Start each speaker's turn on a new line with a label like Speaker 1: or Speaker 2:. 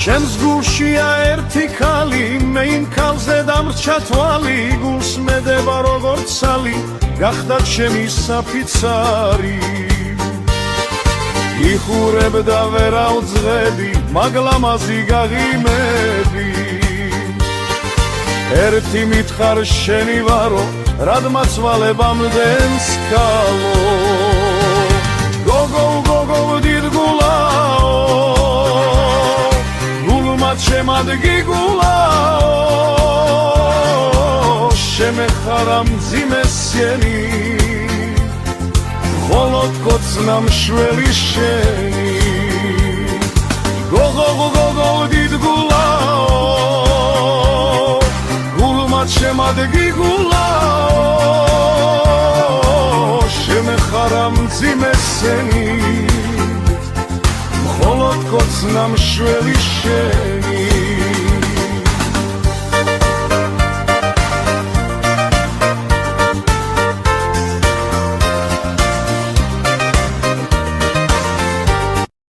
Speaker 1: ჩემს გულშია ერთი ქალი მე იმ ქალზე დამრჩა თვალი გულს მედება როგორც ცალი გახდა ჩემი საფიცარი იხურებ და ვერ ავძღები მაგლამაზი გაღიმები ერთი მითხარ შენი ვარო რადმაცვალებამდე სკალო გოგო გოგო დიდგულაო გულმა შემადგი გულაო შემეხარა მძიმე სენი მხოლოდ კოცნა მშველი შენი გოგო გოგო დიდგულაო შემადგი გულაო შემეხარა მძიმე სენი მხოლოდ კოცნა მშველი შენი